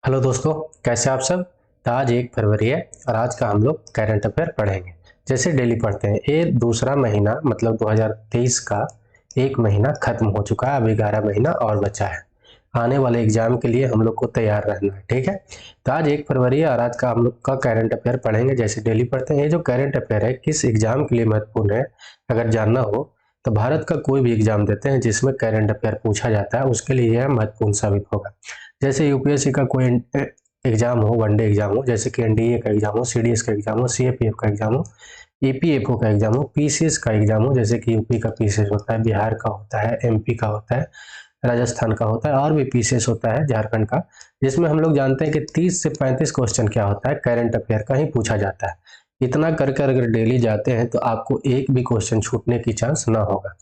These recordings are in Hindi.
हेलो दोस्तों, कैसे आप सब। तो आज 1 फरवरी है और आज का हम लोग करंट अफेयर पढ़ेंगे। जैसे डेली पढ़ते हैं, ये दूसरा महीना मतलब 2023 का एक महीना खत्म हो चुका है। अब 11 महीना और बचा है। आने वाले एग्जाम के लिए हम लोग को तैयार रहना है, ठीक है। तो आज 1 फरवरी है और आज का हम लोग का करंट अफेयर पढ़ेंगे। जैसे डेली पढ़ते हैं, ये जो करंट अफेयर है किस एग्जाम के लिए महत्वपूर्ण है अगर जानना हो तो भारत का कोई भी एग्जाम देते हैं जिसमें करंट अफेयर पूछा जाता है उसके लिए यह महत्वपूर्ण साबित होगा। जैसे यूपीएससी का कोई एग्जाम हो, वनडे एग्जाम हो, जैसे कि एनडीए का एग्जाम हो, सीडीएस का एग्जाम हो, सीएपीएफ का एग्जाम हो, ईपीएफओ का एग्जाम हो, पीसीएस का एग्जाम हो, जैसे कि यूपी का पीसीएस होता है, बिहार का होता है, एमपी का होता है, राजस्थान का होता है और भी पीसीएस होता है झारखंड का, जिसमें हम लोग जानते हैं कि 30 से 35 क्वेश्चन क्या होता है करंट अफेयर का ही पूछा जाता है। इतना कर कर अगर डेली जाते हैं तो आपको एक भी क्वेश्चन छूटने की चांस ना होगा।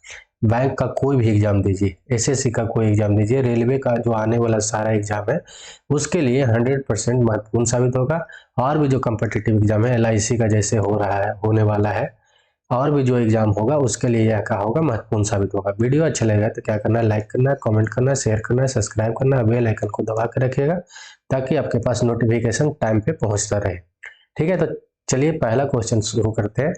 बैंक का कोई भी एग्जाम दीजिए, एसएससी का कोई एग्जाम दीजिए, रेलवे का जो आने वाला सारा एग्जाम है उसके लिए 100% महत्वपूर्ण साबित होगा। और भी जो कम्पिटिटिव एग्जाम है एलआईसी का जैसे हो रहा है, होने वाला है, और भी जो एग्जाम होगा उसके लिए यह क्या होगा, महत्वपूर्ण साबित होगा। वीडियो अच्छा लगेगा तो क्या करना है, लाइक करना है, कमेंट करना है, शेयर करना है, सब्सक्राइब करना है, बेल आइकन को दबा के रखिएगा ताकि आपके पास नोटिफिकेशन टाइम पे पहुंचता रहे। ठीक है, तो चलिए पहला क्वेश्चन शुरू करते हैं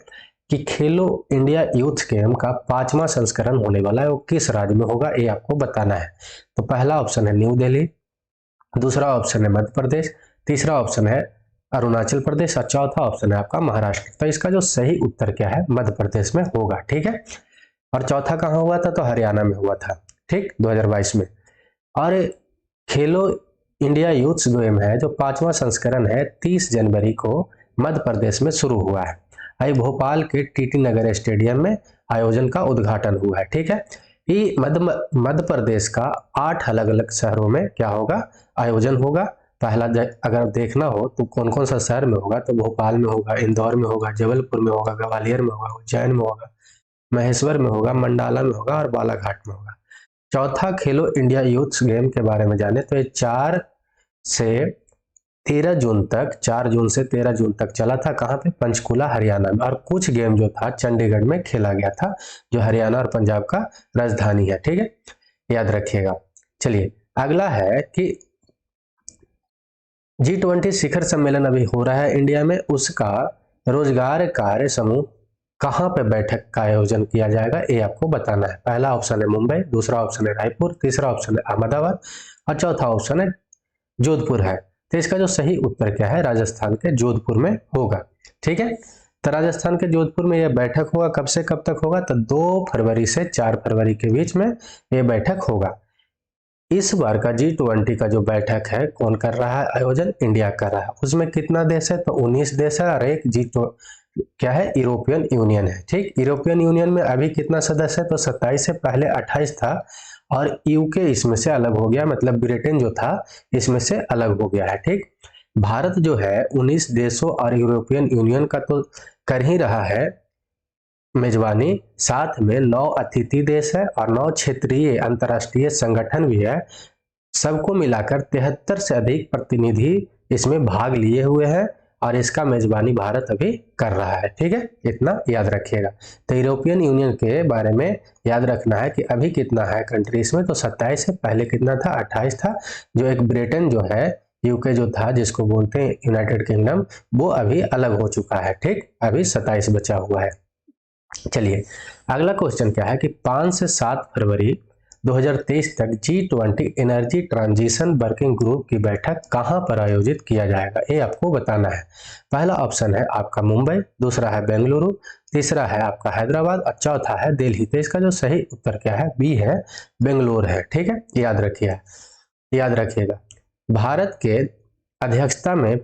कि खेलो इंडिया यूथ गेम का 5वां संस्करण होने वाला है, वो किस राज्य में होगा ये आपको बताना है। तो पहला ऑप्शन है न्यू दिल्ली, दूसरा ऑप्शन है मध्य प्रदेश, तीसरा ऑप्शन है अरुणाचल प्रदेश और चौथा ऑप्शन है आपका महाराष्ट्र। तो इसका जो सही उत्तर क्या है, मध्य प्रदेश में होगा, ठीक है। और चौथा कहाँ हुआ था, तो हरियाणा में हुआ था, ठीक, 2022 में। और खेलो इंडिया यूथ गेम है जो 5वां संस्करण है 30 जनवरी को मध्य प्रदेश में शुरू हुआ है। अभी भोपाल के टीटी नगर स्टेडियम में आयोजन का उद्घाटन हुआ है, ठीक है। ये मध्य प्रदेश का 8 अलग अलग शहरों में क्या होगा, आयोजन होगा। पहला अगर देखना हो तो कौन कौन सा शहर में होगा, तो भोपाल में होगा, इंदौर में होगा, जबलपुर में होगा, ग्वालियर में होगा, उज्जैन में होगा, महेश्वर में होगा, मंडाला में होगा और बालाघाट में होगा। चौथा खेलो इंडिया यूथ गेम के बारे में जाने तो ये 4 से 13 जून तक, 4 जून से 13 जून तक चला था। कहाँ पे, पंचकुला हरियाणा में। और कुछ गेम जो था चंडीगढ़ में खेला गया था जो हरियाणा और पंजाब का राजधानी है, ठीक है, याद रखिएगा। चलिए अगला है कि G20 शिखर सम्मेलन अभी हो रहा है इंडिया में, उसका रोजगार कार्य समूह कहाँ पे बैठक का आयोजन किया जाएगा ये आपको बताना है। पहला ऑप्शन है मुंबई, दूसरा ऑप्शन है रायपुर, तीसरा ऑप्शन है अहमदाबाद और चौथा ऑप्शन है जोधपुर है। तो इसका जो सही उत्तर क्या है, राजस्थान के जोधपुर में होगा, ठीक है। तो राजस्थान के जोधपुर में यह बैठक होगा। कब से कब तक होगा, तो 2 फरवरी से 4 फरवरी के बीच में यह बैठक होगा। इस बार का G20 का जो बैठक है कौन कर रहा है आयोजन, इंडिया कर रहा है। उसमें कितना देश है, तो 19 देश है और एक क्या है, यूरोपियन यूनियन है, ठीक। यूरोपियन यूनियन में अभी कितना सदस्य है, तो 27 से पहले 28 था और यूके इसमें से अलग हो गया, मतलब ब्रिटेन जो था इसमें से अलग हो गया है, ठीक। भारत जो है 19 देशों और यूरोपियन यूनियन का तो कर ही रहा है मेजबानी, साथ में 9 अतिथि देश है और 9 क्षेत्रीय अंतर्राष्ट्रीय संगठन भी है। सबको मिलाकर 73 से अधिक प्रतिनिधि इसमें भाग लिए हुए हैं और इसका मेजबानी भारत अभी कर रहा है, ठीक है, इतना याद रखिएगा। तो यूरोपियन यूनियन के बारे में याद रखना है कि अभी कितना है कंट्रीज में, तो 27 है, पहले कितना था, 28 था। जो एक ब्रिटेन जो है, यूके जो था जिसको बोलते हैं यूनाइटेड किंगडम, वो अभी अलग हो चुका है, ठीक, अभी 27 बचा हुआ है। चलिए अगला क्वेश्चन क्या है कि 5 से 7 फरवरी 2023 तक G20 energy transition working group की बैठक कहां पर आयोजित किया जाएगा ये आपको बताना है। पहला ऑप्शन है आपका मुंबई, दूसरा है बेंगलुरु, तीसरा है आपका हैदराबाद और चौथा है दिल्ली। तो इसका जो सही उत्तर क्या है, बी है, बेंगलोर है, ठीक है, याद रखिएगा। भारत के अध्यक्षता में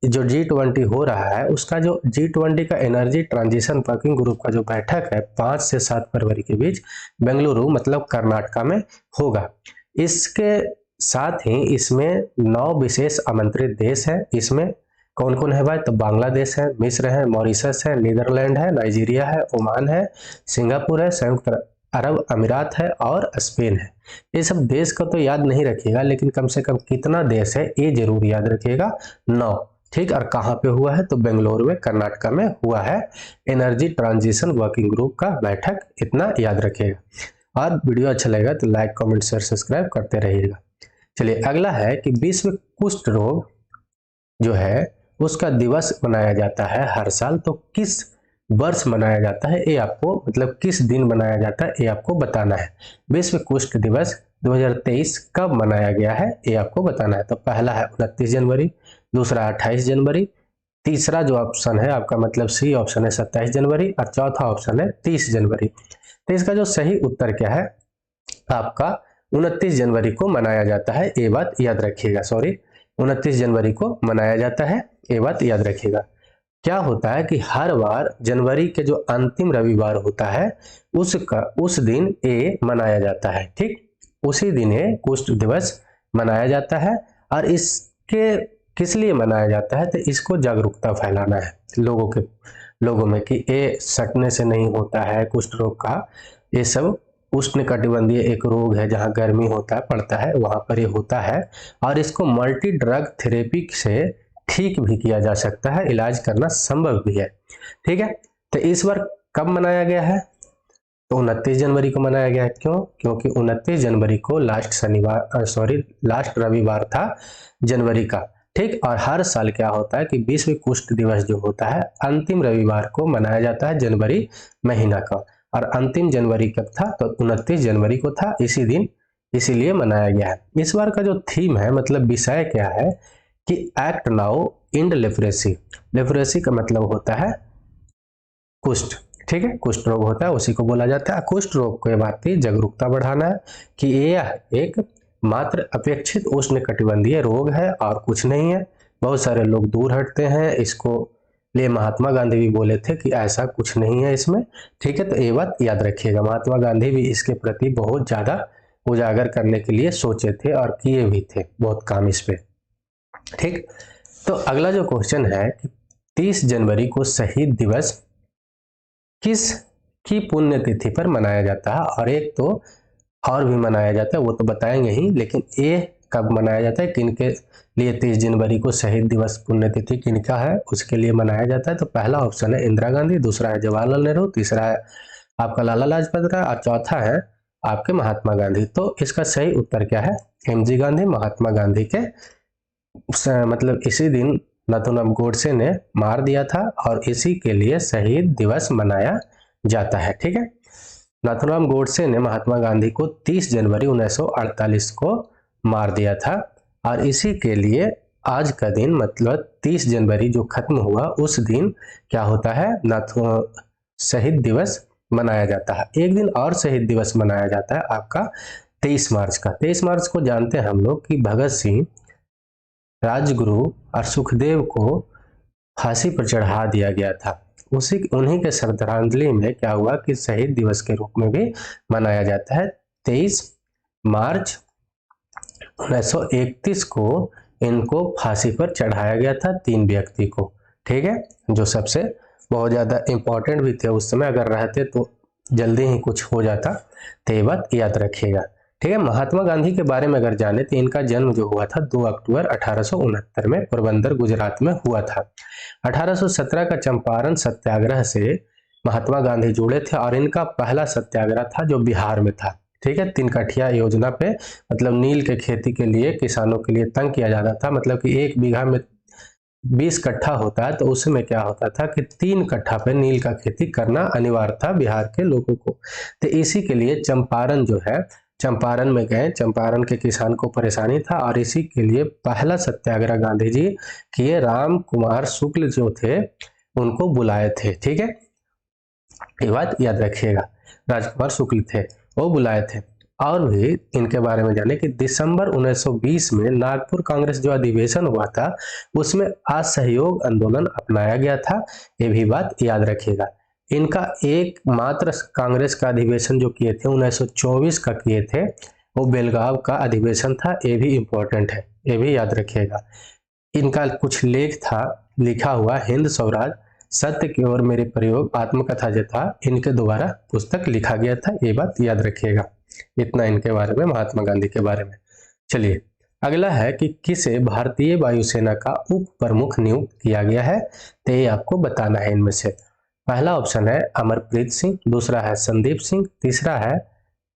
जो G20 हो रहा है उसका जो G20 का एनर्जी ट्रांजिशन वर्किंग ग्रुप का जो बैठक है 5 से 7 फरवरी के बीच बेंगलुरु मतलब कर्नाटका में होगा। इसके साथ ही इसमें 9 विशेष आमंत्रित देश है। इसमें कौन कौन है भाई, तो बांग्लादेश है, मिस्र है, मॉरिशस है, नीदरलैंड है, नाइजीरिया है, ओमान है, सिंगापुर है, संयुक्त अरब अमीरात है और स्पेन है। ये सब देश को तो याद नहीं रखिएगा लेकिन कम से कम कितना देश है ये जरूर याद रखिएगा, 9, ठीक। और कहाँ पे हुआ है, तो बेंगलोर में कर्नाटका में हुआ है एनर्जी ट्रांजिशन वर्किंग ग्रुप का बैठक, इतना याद रखिएगा। और वीडियो अच्छा लगेगा तो लाइक कमेंट शेयर सब्सक्राइब करते रहिएगा। चलिए अगला है कि विश्व कुष्ठ रोग जो है उसका दिवस मनाया जाता है हर साल, तो किस वर्ष मनाया जाता है ये आपको, मतलब किस दिन मनाया जाता है ये आपको बताना है। विश्व कुष्ठ दिवस 2023 कब मनाया गया है ये आपको बताना है। तो पहला है 29 जनवरी, दूसरा 28 जनवरी, तीसरा जो ऑप्शन है आपका मतलब सी ऑप्शन है 27 जनवरी, और चौथा ऑप्शन है 30 जनवरी। तो इसका जो सही उत्तर क्या है आपका 29 जनवरी को मनाया जाता है, ये बात याद रखिएगा। सॉरी, 29 जनवरी को मनाया जाता है, ये बात याद रखिएगा। क्या होता है कि हर बार जनवरी के जो अंतिम रविवार होता है उस दिन ये मनाया जाता है, ठीक, उसी दिन ये कुष्ठ दिवस मनाया जाता है। और इसके किस लिए मनाया जाता है, तो इसको जागरूकता फैलाना है लोगों में कि ये सटने से नहीं होता है कुष्ठ रोग का, ये सब उष्णकटिबंधीय एक रोग है, जहाँ गर्मी होता है पड़ता है वहां पर ये होता है, और इसको मल्टी ड्रग थेरेपी से ठीक भी किया जा सकता है, इलाज करना संभव भी है। ठीक है, तो इस बार कब मनाया गया है, तो 29 जनवरी को मनाया गया है। क्यों? क्योंकि 29 जनवरी को लास्ट रविवार था जनवरी का, ठीक। और हर साल क्या होता है कि विश्व कुष्ठ दिवस जो होता है अंतिम रविवार को मनाया जाता है जनवरी महीना का, और अंतिम जनवरी कब था, तो 29 जनवरी को था, इसी दिन इसीलिए मनाया गया है। इस बार का जो थीम है, मतलब विषय क्या है कि act now end leprosy. Leprosy का मतलब होता है कुष्ठ, ठीक है, कुष्ठ रोग होता है उसी को बोला जाता है। कुष्ठ रोग के बारे जागरूकता बढ़ाना है कि यह एक मात्र अपेक्षित उष्णकटिबंधीय रोग है और कुछ नहीं है। बहुत सारे लोग दूर हटते हैं इसको लिए, महात्मा गांधी भी बोले थे कि ऐसा कुछ नहीं है इसमें, ठीक है। तो ये बात याद रखिएगा, महात्मा गांधी भी इसके प्रति बहुत ज्यादा उजागर करने के लिए सोचे थे और किए भी थे बहुत काम इस पे, ठीक। तो अगला जो क्वेश्चन है कि 30 जनवरी को शहीद दिवस किस की पुण्यतिथि पर मनाया जाता है, और एक तो और भी मनाया जाता है वो तो बताएंगे ही, लेकिन ये कब मनाया जाता है, किनके लिए 30 जनवरी को शहीद दिवस पुण्यतिथि किनका है उसके लिए मनाया जाता है। तो पहला ऑप्शन है इंदिरा गांधी, दूसरा है जवाहरलाल नेहरू, तीसरा है आपका लाला लाजपत राय, और चौथा है आपके महात्मा गांधी। तो इसका सही उत्तर क्या है, एमजी गांधी, महात्मा गांधी के मतलब इसी दिन नाथूराम गोडसे ने मार दिया था और इसी के लिए शहीद दिवस मनाया जाता है, ठीक है। नाथूराम गोडसे ने महात्मा गांधी को 30 जनवरी 1948 को मार दिया था, और इसी के लिए आज का दिन मतलब 30 जनवरी जो खत्म हुआ उस दिन क्या होता है, शहीद दिवस मनाया जाता है। एक दिन और शहीद दिवस मनाया जाता है आपका 23 मार्च का। 23 मार्च को जानते हैं हम लोग कि भगत सिंह, राजगुरु और सुखदेव को फांसी पर चढ़ा दिया गया था। उन्हीं के श्रद्धांजलि में क्या हुआ कि शहीद दिवस के रूप में भी मनाया जाता है। 23 मार्च 1931 को इनको फांसी पर चढ़ाया गया था, 3 व्यक्ति को, ठीक है, जो सबसे बहुत ज्यादा इंपॉर्टेंट भी थे उस समय, अगर रहते तो जल्दी ही कुछ हो जाता, तो ये बात याद रखिएगा, ठीक है। महात्मा गांधी के बारे में अगर जाने तो इनका जन्म जो हुआ था 2 अक्टूबर 1869 में पोरबंदर गुजरात में हुआ था। 1817 का चंपारण सत्याग्रह से महात्मा गांधी जुड़े थे और इनका पहला सत्याग्रह था जो बिहार में था, ठीक है। 3 कठिया योजना पे, मतलब नील के खेती के लिए किसानों के लिए तंग किया जाता था, मतलब कि 1 बीघा में 20 कट्ठा होता है, तो उसमें क्या होता था कि 3 कट्ठा पे नील का खेती करना अनिवार्य था बिहार के लोगों को। तो इसी के लिए चंपारण जो है, चंपारण में गए, चंपारण के किसान को परेशानी था और इसी के लिए पहला सत्याग्रह गांधी जी किए। राम कुमार शुक्ल जो थे उनको बुलाए थे, ठीक है, ये बात याद रखिएगा, राजकुमार शुक्ल थे वो बुलाए थे। और भी इनके बारे में जाने कि दिसंबर 1920 में नागपुर कांग्रेस जो अधिवेशन हुआ था उसमें असहयोग आंदोलन अपनाया गया था, ये भी बात याद रखिएगा। इनका एकमात्र कांग्रेस का अधिवेशन जो किए थे 1924 का किए थे, वो बेलगांव का अधिवेशन था, ये भी इंपॉर्टेंट है, ये भी याद रखिएगा। इनका कुछ लेख था लिखा हुआ, हिंद स्वराज, सत्य की ओर मेरे प्रयोग, आत्मकथा जो था इनके द्वारा पुस्तक लिखा गया था, ये बात याद रखिएगा। इतना इनके बारे में, महात्मा गांधी के बारे में। चलिए अगला है कि किसे भारतीय वायुसेना का उप प्रमुख नियुक्त किया गया है, तो ये आपको बताना है। इनमें से पहला ऑप्शन है अमरप्रीत सिंह, दूसरा है संदीप सिंह, तीसरा है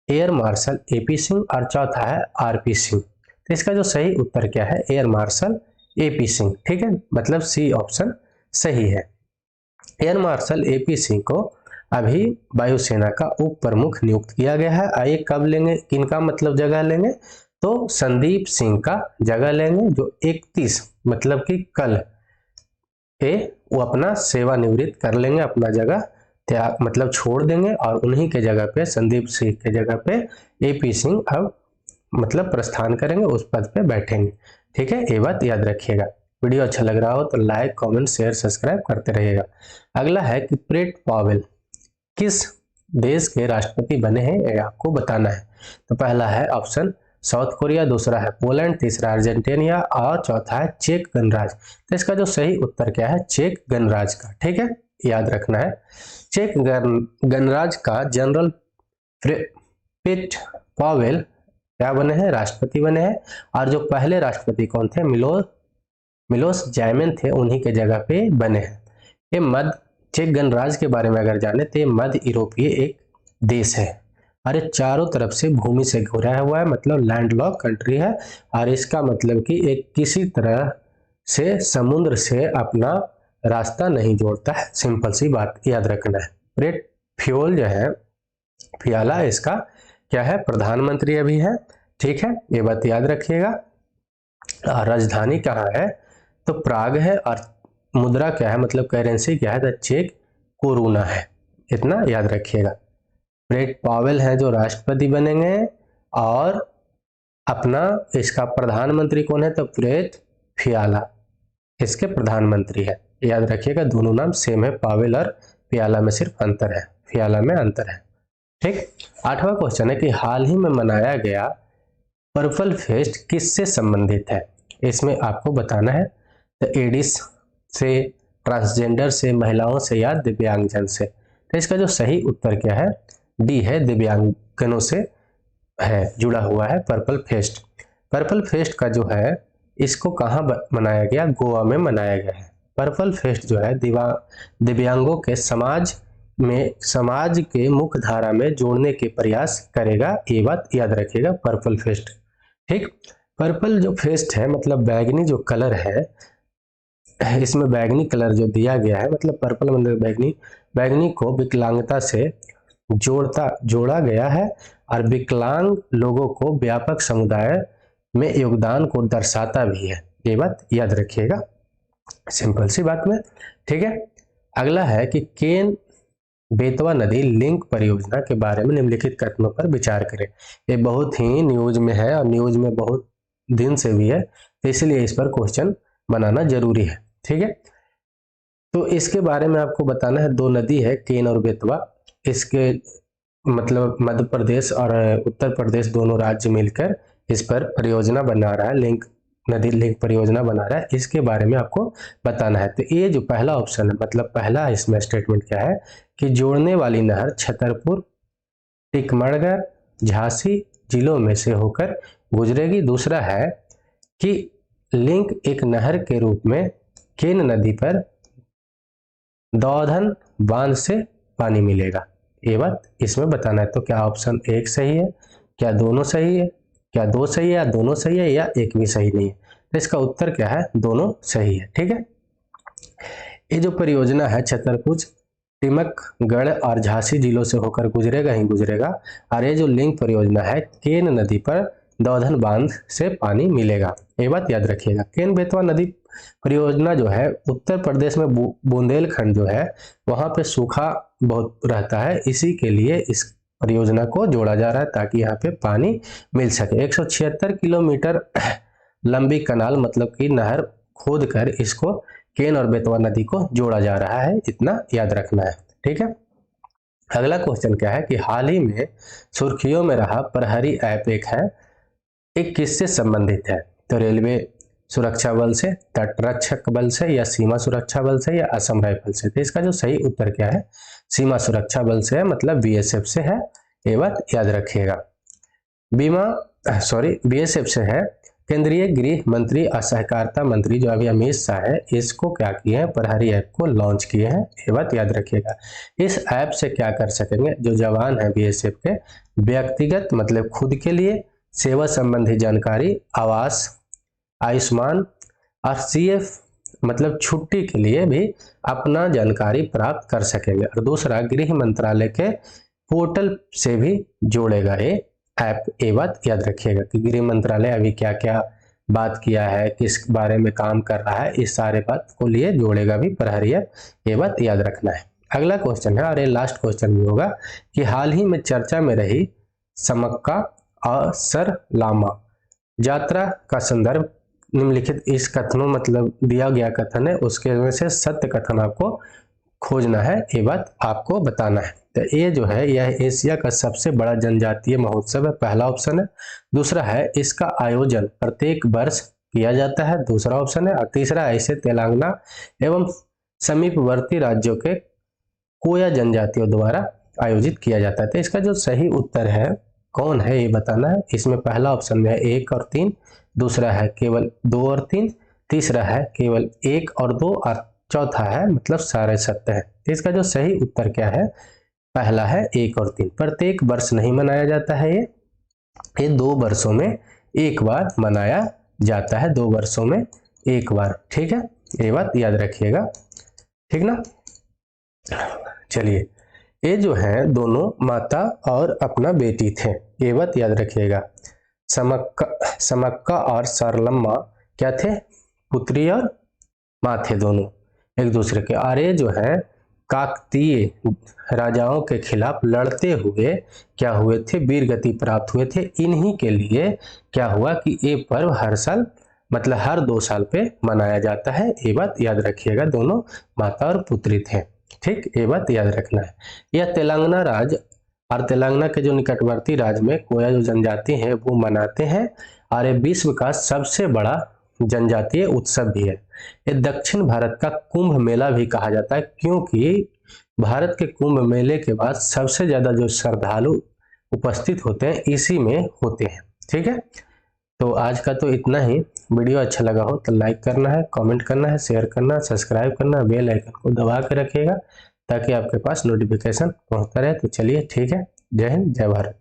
एयर मार्शल एपी सिंह और चौथा है आरपी सिंह। तो इसका जो सही उत्तर क्या है, एयर मार्शल एपी सिंह। ठीक है, मतलब सी ऑप्शन सही है। एयर मार्शल एपी सिंह को अभी वायुसेना का उप प्रमुख नियुक्त किया गया है। आइए कब लेंगे, किनका मतलब जगह लेंगे, तो संदीप सिंह का जगह लेंगे, जो 31 मतलब कि कल पे वो अपना सेवानिवृत्त कर लेंगे, अपना जगह त्याग मतलब छोड़ देंगे, और उन्हीं के जगह पे, संदीप सिंह के जगह पे एपी सिंह अब मतलब प्रस्थान करेंगे, उस पद पे बैठेंगे। ठीक है, ये बात याद रखिएगा। वीडियो अच्छा लग रहा हो तो लाइक, कमेंट, शेयर, सब्सक्राइब करते रहिएगा। अगला है कि प्रेट पावेल किस देश के राष्ट्रपति बने हैं, ये आपको बताना है। तो पहला है ऑप्शन साउथ कोरिया, दूसरा है पोलैंड, तीसरा अर्जेंटीना और चौथा है चेक गणराज्य। तो इसका जो सही उत्तर क्या है, चेक गणराज्य का। ठीक है, याद रखना है। चेक गणराज्य का जनरल प्रेट पावेल क्या बने हैं, राष्ट्रपति बने हैं। और जो पहले राष्ट्रपति कौन थे, मिलोस जायमन थे, उन्हीं के जगह पे बने हैं। ये मध्य चेक गणराज्य के बारे में अगर जाने तो ये मध्य यूरोपीय एक देश है, और ये चारों तरफ से भूमि से घिरा हुआ है, मतलब लैंडलॉक कंट्री है। और इसका मतलब कि एक किसी तरह से समुद्र से अपना रास्ता नहीं जोड़ता है, सिंपल सी बात याद रखना है। प्रेट फ्यूल जो है, फियाला इसका क्या है, प्रधानमंत्री अभी है। ठीक है, ये बात याद रखिएगा। राजधानी कहाँ है, तो प्राग है। और मुद्रा क्या है, मतलब करेंसी क्या है, तो चेक कोरोना है, इतना याद रखिएगा। प्रेट पावेल है जो राष्ट्रपति बनेंगे, और अपना इसका प्रधानमंत्री कौन है, तो प्रेट फियाला इसके प्रधानमंत्री है। याद रखिएगा, दोनों नाम सेम है, पावेल और फियाला में सिर्फ अंतर है, फियाला में अंतर है। ठीक, 8वां क्वेश्चन है कि हाल ही में मनाया गया पर्पल फेस्ट किससे संबंधित है, इसमें आपको बताना है। तो एडिस से, ट्रांसजेंडर से, महिलाओं से या दिव्यांगजन से। तो इसका जो सही उत्तर क्या है, डी है, दिव्यांगजनों से है, जुड़ा हुआ है पर्पल फेस्ट। पर्पल फेस्ट का जो है, इसको कहाँ मनाया गया, गोवा में मनाया गया है। पर्पल फेस्ट जो है दिव्यांगों के समाज के मुख्य धारा में जोड़ने के प्रयास करेगा, ये बात याद रखिएगा। पर्पल फेस्ट, ठीक। पर्पल जो फेस्ट है, मतलब बैगनी जो कलर है, इसमें बैगनी कलर जो दिया गया है, मतलब पर्पल मतलब बैगनी को विकलांगता से जोड़ा गया है, और विकलांग लोगों को व्यापक समुदाय में योगदान को दर्शाता भी है, ये बात याद रखिएगा, सिंपल सी बात में। ठीक है, अगला है कि केन बेतवा नदी लिंक परियोजना के बारे में निम्नलिखित कथनों पर विचार करें। ये बहुत ही न्यूज में है, और न्यूज में बहुत दिन से भी है, तो इसलिए इस पर क्वेश्चन बनाना जरूरी है। ठीक है, तो इसके बारे में आपको बताना है। दो नदी है, केन और बेतवा, इसके मतलब मध्य प्रदेश और उत्तर प्रदेश दोनों राज्य मिलकर इस पर परियोजना बना रहा है, नदी लिंक परियोजना बना रहा है, इसके बारे में आपको बताना है। तो ये जो पहला ऑप्शन है, मतलब पहला इसमें स्टेटमेंट क्या है कि जोड़ने वाली नहर छतरपुर, टिकमगढ़, झांसी जिलों में से होकर गुजरेगी। दूसरा है कि लिंक एक नहर के रूप में केन नदी पर दौधन बांध से पानी मिलेगा, ये बात इसमें बताना है। तो क्या ऑप्शन एक सही है, क्या दोनों सही है, क्या दो सही है, या दोनों सही है, या एक भी सही नहीं है। तो इसका उत्तर क्या है, दोनों सही है। ठीक है, ये जो परियोजना है छतरपुर, टिकमगढ़ और झांसी जिलों से होकर गुजरेगा ही गुजरेगा। और ये जो लिंक परियोजना है, केन नदी पर दौधन बांध से पानी मिलेगा, ये बात याद रखिएगा। केन बेतवा नदी परियोजना जो है उत्तर प्रदेश में बुंदेलखंड जो है, वहां पे सूखा बहुत रहता है, इसी के लिए इस परियोजना को जोड़ा जा रहा है ताकि यहाँ पे पानी मिल सके। 176 किलोमीटर लंबी कनाल मतलब कि नहर खोद कर इसको केन और बेतवा नदी को जोड़ा जा रहा है, इतना याद रखना है। ठीक है, अगला क्वेश्चन क्या है कि हाल ही में सुर्खियों में रहा प्रहरी ऐप एक किससे संबंधित है। तो रेलवे सुरक्षा बल से, तटरक्षक बल से, या सीमा सुरक्षा बल से, या असम राइफल से। तो इसका जो सही उत्तर क्या है, सीमा सुरक्षा बल से है, मतलब बीएसएफ से है, ये बात याद रखिएगा। बीएसएफ से है। केंद्रीय गृह मंत्री और सहकारिता मंत्री जो अभी अमित शाह है, इसको क्या किए हैं, प्रहरी ऐप को लॉन्च किए हैं, ये बात याद रखिएगा। इस ऐप से क्या कर सकेंगे, जो जवान है बीएसएफ के, व्यक्तिगत मतलब खुद के लिए सेवा संबंधी जानकारी, आवास, आयुष्मान और CF मतलब छुट्टी के लिए भी अपना जानकारी प्राप्त कर सकेंगे। और दूसरा, गृह मंत्रालय के पोर्टल से भी जोड़ेगा ये ऐप। ये बात याद रखिएगा कि गृह मंत्रालय अभी क्या क्या बात किया है, किस बारे में काम कर रहा है, इस सारे बात को लिए जोड़ेगा भी प्रहरी ऐप। ये बात याद रखना है। अगला क्वेश्चन है, और ये लास्ट क्वेश्चन भी होगा, कि हाल ही में चर्चा में रही समक्का और सरलामा यात्रा का संदर्भ निम्नलिखित इस कथनों मतलब दिया गया कथन है, उसके में से सत्य कथन आपको खोजना है, ये बात आपको बताना है। तो ये जो है यह एशिया का सबसे बड़ा जनजातीय महोत्सव है, पहला ऑप्शन है। दूसरा है, इसका आयोजन प्रत्येक वर्ष किया जाता है, दूसरा ऑप्शन है। और तीसरा है, इसे तेलंगाना एवं समीपवर्ती राज्यों के कोया जनजातियों द्वारा आयोजित किया जाता है। तो इसका जो सही उत्तर है कौन है ये बताना है। इसमें पहला ऑप्शन में है 1 और 3, दूसरा है केवल 2 और 3, तीसरा है केवल 1 और 2 और चौथा है मतलब सारे सत्य है। तो इसका जो सही उत्तर क्या है, पहला है 1 और 3। प्रत्येक वर्ष नहीं मनाया जाता है, ये 2 वर्षों में एक बार मनाया जाता है, 2 वर्षों में एक बार। ठीक है, ये बात याद रखिएगा, ठीक ना। चलिए, ये जो है दोनों माता और अपना बेटी थे, ये बात याद रखिएगा। समक्का और सरलम्मा क्या थे, पुत्री और माँ थे, दोनों एक दूसरे के। और ये जो है काकतीय राजाओं के खिलाफ लड़ते हुए क्या हुए थे, वीर गति प्राप्त हुए थे। इन्हीं के लिए क्या हुआ कि ये पर्व हर साल मतलब हर 2 साल पे मनाया जाता है, ये बात याद रखिएगा। दोनों माता और पुत्री थे, ठीक, ये बात याद रखना है। यह तेलंगाना राज्य और तेलंगाना के जो निकटवर्ती राज्य में कोया जो जनजाति है वो मनाते हैं। और ये विश्व का सबसे बड़ा जनजातीय उत्सव भी है। ये दक्षिण भारत का कुंभ मेला भी कहा जाता है, क्योंकि भारत के कुंभ मेले के बाद सबसे ज्यादा जो श्रद्धालु उपस्थित होते हैं इसी में होते हैं। ठीक है, तो आज का तो इतना ही। वीडियो अच्छा लगा हो तो लाइक करना है, कमेंट करना है, शेयर करना, सब्सक्राइब करना, बेल आइकन को दबा के रखिएगा ताकि आपके पास नोटिफिकेशन पहुंचता रहे। तो चलिए ठीक है, जय हिंद, जय भारत।